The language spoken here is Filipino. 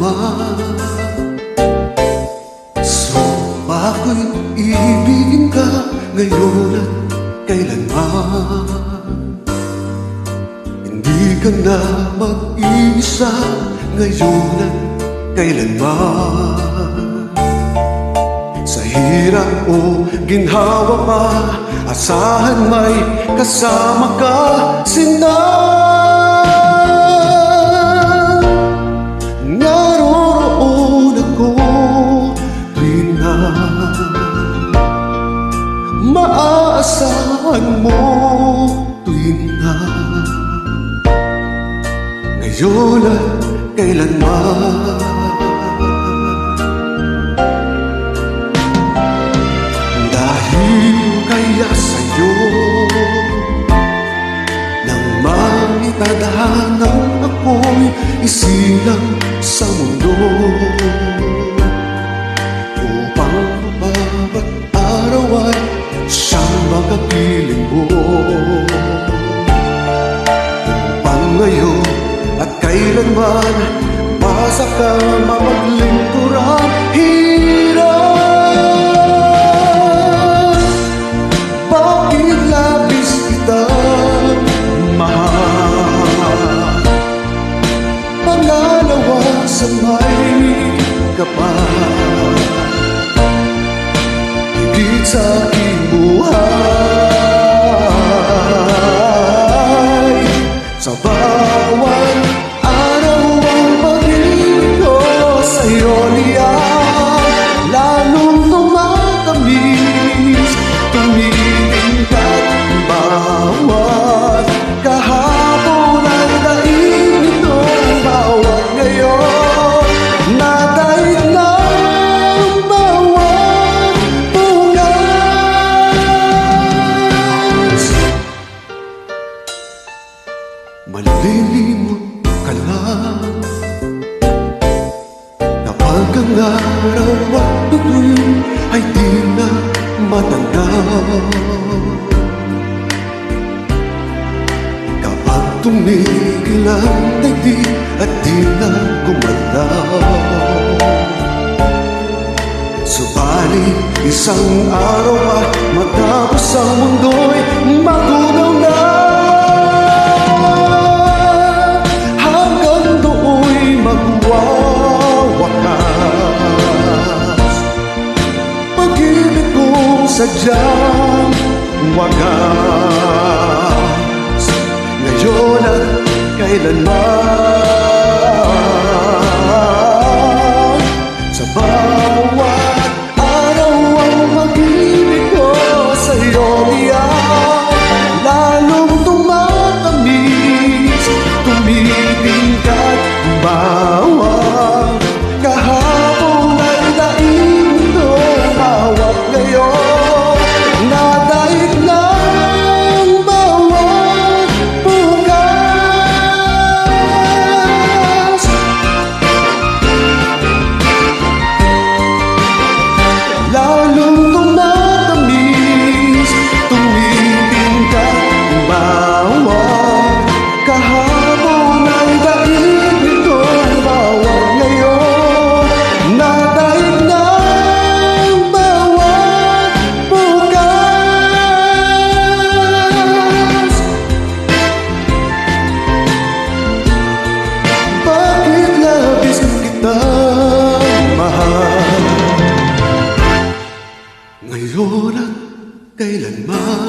kailanman. So ako'y ibigin ka ngayon at kailanman. Hindi ka na mag-iisa ngayon at kailanman. Sa hirap o ginhawa pa, asahan may kasama ka. Naroroon ako tuwing na maaasahan mo, tuwing na ngayon at kailanman. Kaya sa'yo nang maitadhanang ako'y isilang sa mundo, upang bawat araw ay siyang makapiling mo, upang ngayon at kailanman basa ka mapaglingkuran. Sa may kapal, higit sa aking buhay. Sa bawat araw ang pag-ibig ko sa'yo niyan, lalong tumatamis, tumitingkat bawat kahapon ang daig nito, bawat ngayon. Malilimot ka lang kapag ang araw at tutuloy ay di na matanaw. Kapag tumigil ang daigdig at di na gumalaw, subalit isang araw pa matapos ang mundo'y magunaw na. Sadyang wagas ngayon at kailanman. Sa bawat araw ang pag-ibig ko sa'yo niyan, lalong tumatamis, tumitingkat bawat kahapon ay daig nito, bawat ngayon. Ngayon at kailanman.